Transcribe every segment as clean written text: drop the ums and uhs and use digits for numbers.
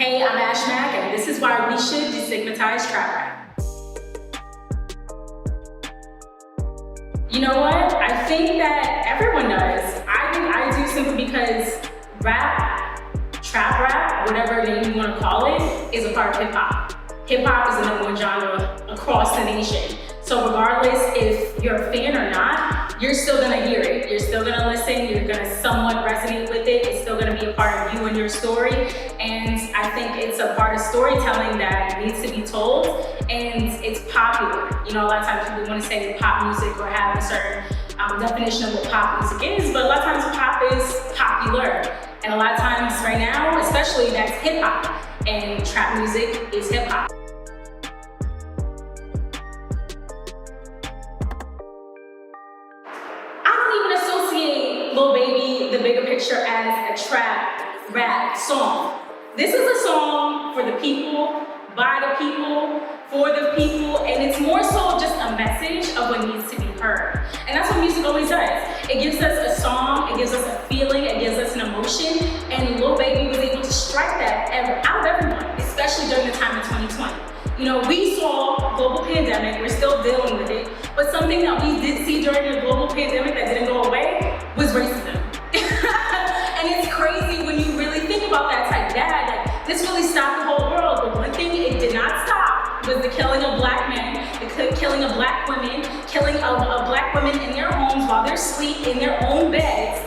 Hey, I'm Ash Mack, and this is why we should destigmatize trap rap. You know what? I think that everyone does. I think I do simply because rap, trap rap, whatever name you want to call it, is a part of hip hop. Hip hop is the #1 genre across the nation. So regardless if you're a fan or not, you're still gonna hear it. You're still gonna listen, you're gonna somewhat resonate with it. It's still gonna be a part of you and your story. And I think it's a part of storytelling that needs to be told, and it's popular. You know, a lot of times people wanna say pop music or have a certain definition of what pop music is, but a lot of times pop is popular. And a lot of times right now, especially, that's hip hop, and trap music is hip hop. Lil Baby, The Bigger Picture, as a trap rap song. This is a song for the people, by the people, for the people, and it's more so just a message of what needs to be heard. And that's what music always does. It gives us a song, it gives us a feeling, it gives us an emotion, and Lil Baby was able to strike that out of everyone, especially during the time of 2020. You know, we saw a global pandemic, we're still dealing with it, but something that we did see during the global pandemic that didn't go away was racism. And it's crazy when you really think about that. It's like, Dad, like, this really stopped the whole world, but one thing it did not stop was the killing of black men, the killing of black women, killing of black women in their homes while they're asleep in their own beds,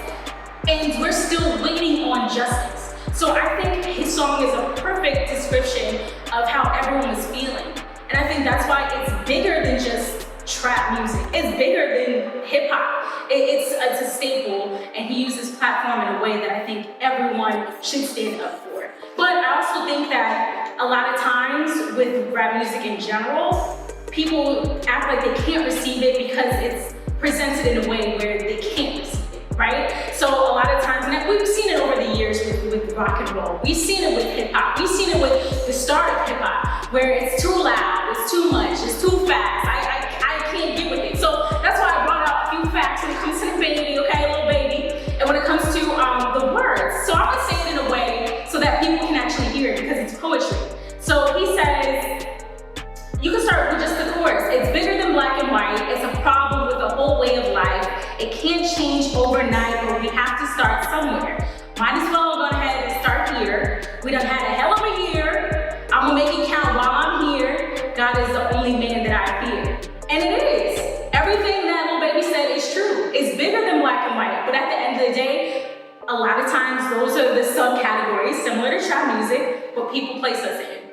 and we're still waiting on justice. So I think his song is a perfect description of how everyone was feeling. And I think that's why it's bigger than just trap music. It's bigger than hip hop. It's a staple, and he uses platform in a way that I think everyone should stand up for. But I also think that a lot of times with rap music in general, people act like they can't receive it because it's presented in a way where they can't receive it, right? So a lot of times, and we've seen it over the years with rock and roll. We've seen it with hip hop. We've seen it with the start of hip hop, where it's too loud, it's too much, it's too fast. I can't get with it. So that's why I brought out a few facts when it comes to the baby, okay, Lil Baby, and when it comes to the words. So I'm gonna say it in a way so that people can actually hear it because it's poetry. So he says, you can start with just the chorus. It's bigger than black and white. It's a problem with the whole way of life. It can't change overnight, but we have to start somewhere. Might as well go ahead and start here. We done had a hell of a year. I'm gonna make it count while I'm here. God is the only man that I fear. And it is. Everything that Lil Baby said is true. It's bigger than black and white, but at the end of the day, a lot of times those are the subcategories similar to trap music, what people place us in.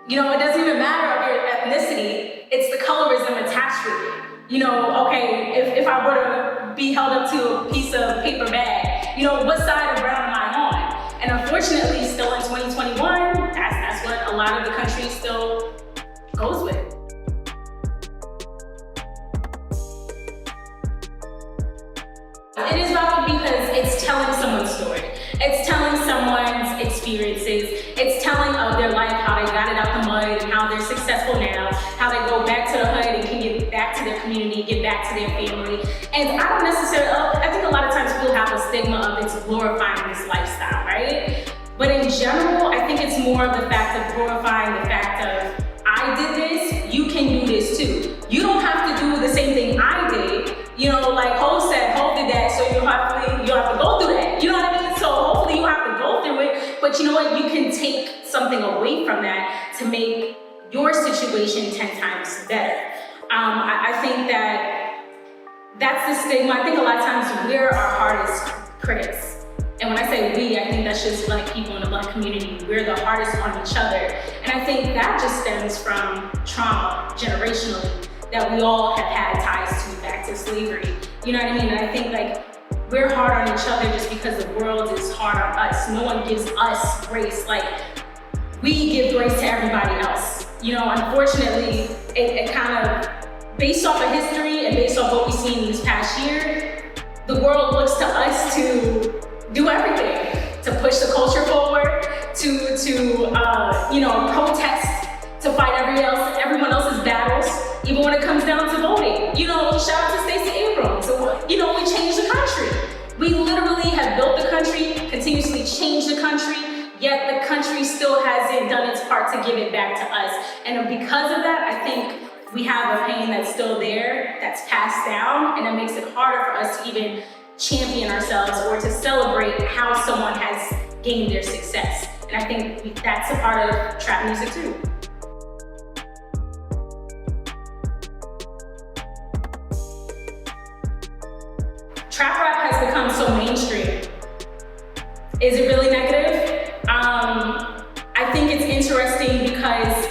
You know, it doesn't even matter of your ethnicity, it's the colorism attached with it. You know, okay, if I were to be held up to a piece of paper bag, you know, what side of brown am I on? And unfortunately, still in 2021, that's what a lot of the country still goes with. It is valid because it's telling someone's story. It's telling someone's experiences. It's telling of their life, how they got it out the mud, and how they're successful now, how they go back to the hood and can get back to their community, get back to their family. And I don't necessarily, I think a lot of times people have a stigma of it's glorifying this lifestyle, right? But in general, I think it's more of the fact of glorifying the fact of, I did this, you can do this too. You don't have to do the same thing I did. You know, like Ho said, Ho did that, so you have to go through that. You know what I mean? So hopefully you have to go through it, but you know what? You can take something away from that to make your situation 10 times better. I think that's the stigma. I think a lot of times we're our hardest critics. And when I say we, I think that's just black people in the black community. We're the hardest on each other. And I think that just stems from trauma generationally that we all have had ties to back to slavery. You know what I mean? And I think like we're hard on each other just because the world is hard on us. No one gives us grace. Like we give grace to everybody else. You know, unfortunately, it kind of, based off of history and based off what we've seen this past year, the world looks to us to do everything, to push the culture forward, to you know, protest, to fight everyone else's battles, even when it comes down to voting. You know, shout out to Stacey Abrams. So, you know, we changed the country. We literally have built the country, continuously changed the country, yet the country still hasn't done its part to give it back to us. And because of that, I think we have a pain that's still there, that's passed down, and it makes it harder for us to even champion ourselves or to celebrate how someone has gained their success. And I think that's a part of trap music too. Trap rap has become so mainstream. Is it really negative? I think it's interesting because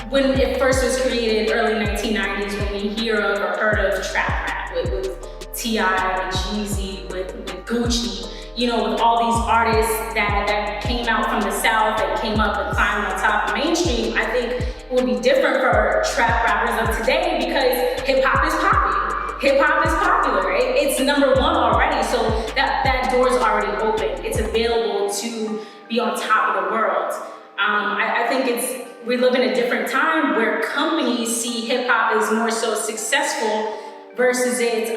when it first was created, early 1990s, when we hear of or heard of trap rap with T.I., with Jeezy, with Gucci, you know, with all these artists that came out from the South and came up and climbed on top of mainstream, I think it would be different for trap rappers of today because hip hop is popular. Hip hop is popular. It's number one already, so that door is already open. It's available to be on top of the world. I think we live in a different time where companies see hip hop as more so successful versus it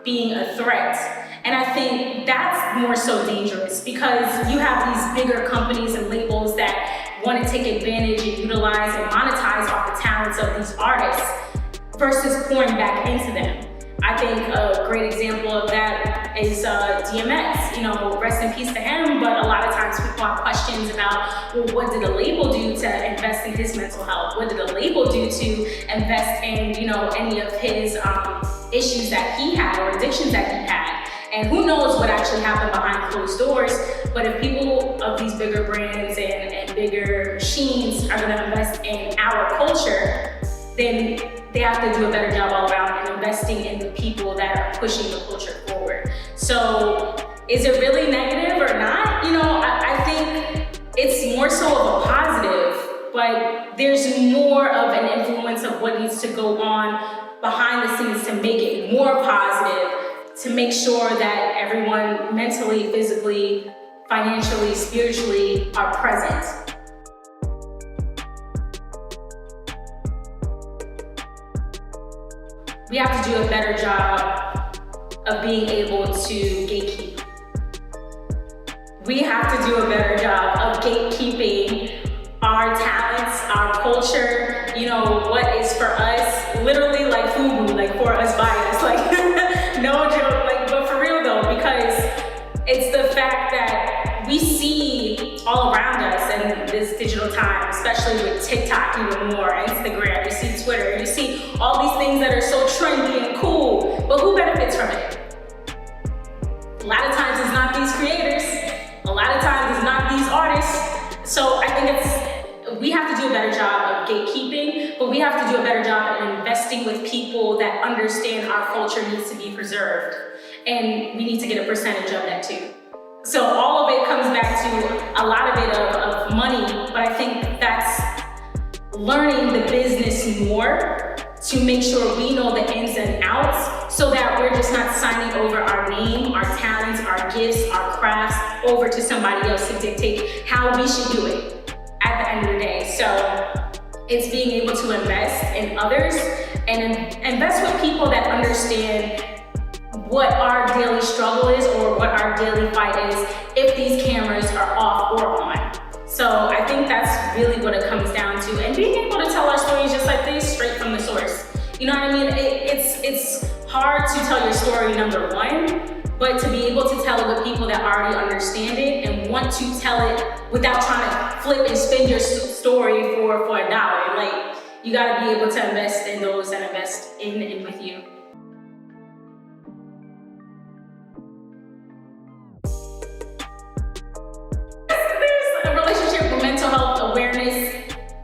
being a threat. And I think that's more so dangerous because you have these bigger companies and labels that want to take advantage and utilize and monetize off the talents of these artists versus pouring back into them. I think a great example of that is DMX. You know, rest in peace to him, but a lot of times people have questions about, well, what did a label do to invest in his mental health? What did a label do to invest in, you know, any of his issues that he had or addictions that he had? And who knows what actually happened behind closed doors, but if people of these bigger brands and bigger machines are gonna invest in our culture, then they have to do a better job all around in investing in the people that are pushing the culture forward. So is it really negative or not? You know, I think it's more so of a positive, but there's more of an influence of what needs to go on behind the scenes to make it more positive, to make sure that everyone mentally, physically, financially, spiritually are present. We have to do a better job of being able to gatekeep. We have to do a better job of gatekeeping our talents, our culture, you know, what is for us, literally like FUBU, like for us by us, like no joke, like, but for real though, because it's the fact that we see all around us in this digital time, especially with TikTok even more, Instagram, you see Twitter, you see all these things that are so trendy and cool, but who benefits from it? A lot of times it's not these creators, a lot of times it's not these artists. So I think we have to do a better job of gatekeeping, but we have to do a better job at investing with people that understand our culture needs to be preserved. And we need to get a percentage of that too. So all of it comes back to a lot of it of money, but I think that's learning the business more to make sure we know the ins and outs so that we're just not signing over our name, our talents, our gifts, our crafts over to somebody else to dictate how we should do it at the end of the day. So it's being able to invest in others and invest with people that understand what our daily struggle is or what our daily fight is if these cameras are off or on. So I think that's really what it comes down to, and being able to tell our stories just like this, straight from the source. You know what I mean? It's hard to tell your story, number one, but to be able to tell it with people that already understand it and want to tell it without trying to flip and spin your story for $1. Like, you gotta be able to invest in those that invest in and with you.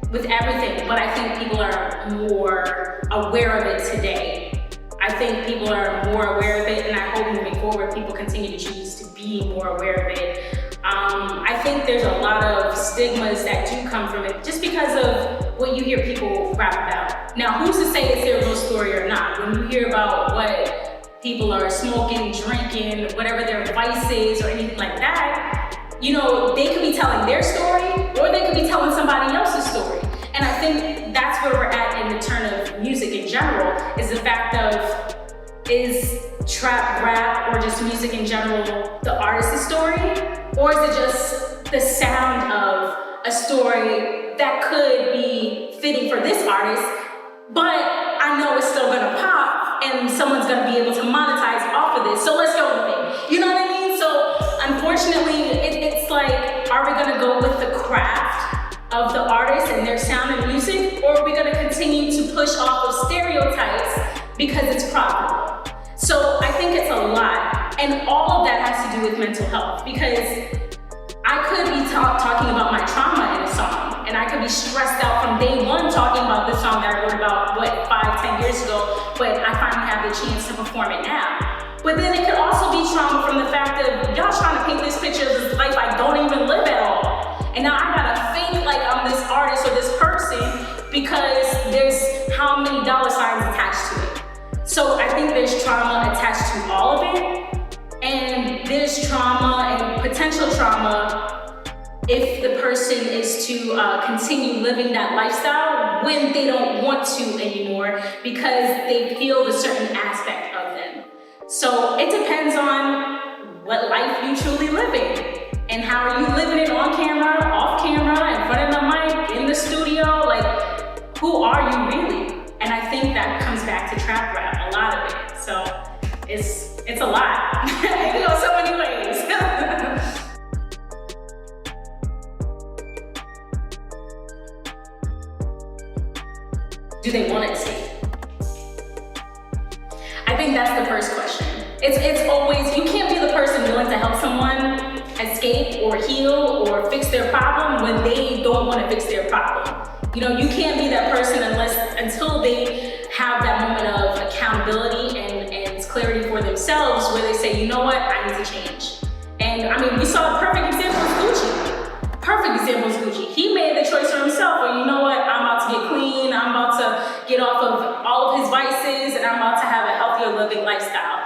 With everything, but I think people are more aware of it today. I think people are more aware of it, and I hope moving forward people continue to choose to be more aware of it. I think there's a lot of stigmas that do come from it just because of what you hear people rap about. Now, who's to say it's their real story or not? When you hear about what people are smoking, drinking, whatever their vice is or anything like that, you know, they could be telling their story or they could be telling somebody else's story. And I think that's where we're at in the turn of music in general, is the fact of, is trap rap or just music in general the artist's story? Or is it just the sound of a story that could be fitting for this artist, but I know it's still gonna pop and someone's gonna be able to monetize off of this, so let's go with it. You know what I mean? So unfortunately, it's like, are we gonna go with the craft of the artist and their sound and music, or are we gonna continue to push off of stereotypes because it's profitable? So I think it's a lot, and all of that has to do with mental health, because I could be talking about my trauma in a song, and I could be stressed out from day one talking about this song that I wrote about, 5-10 years ago, but I finally have the chance to perform it now. But then it could also be trauma from the fact that y'all trying to paint this picture of this life I don't even live at all. And now I gotta think like I'm this artist or this person because there's how many dollar signs attached to it. So I think there's trauma attached to all of it. And there's trauma and potential trauma if the person is to continue living that lifestyle when they don't want to anymore because they feel a certain aspect of them. So it depends on what life you truly living and how are you living it on camera, off camera, in front of the mic, in the studio, like who are you really? And I think that comes back to trap rap, a lot of it. So it's a lot. It can go so many ways. Do they want to escape? I think that's the first question. It's always, you can't be the person willing to help someone escape or heal or fix their problem when they don't want to fix their problem. You know, you can't be that person until they have that moment of accountability and clarity for themselves where they say, you know what, I need to change. And I mean, we saw a perfect example of Gucci. Perfect example is Gucci. He made the choice for himself, or you know what, I'm about to get clean, I'm about to get off of all of his vices, and I'm about to have a healthier living lifestyle.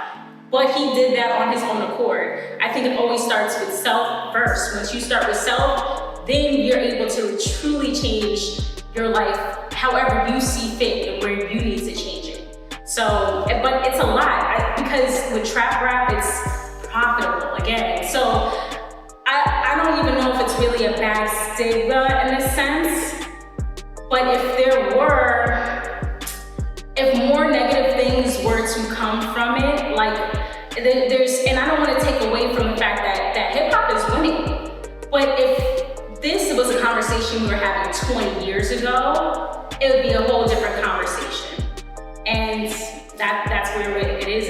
But he did that on his own accord. I think it always starts with self first. Once you start with self, then you're able to truly change your life however you see fit and where you need to change it. So, but it's a lot because with trap rap, it's profitable again. So I don't even know if it's really a bad stigma in a sense, but if more negative things were to come from it, like and I don't want to take away from the fact that hip hop is winning, but if this was a conversation we were having 20 years ago, it would be a whole different conversation. And that's where it is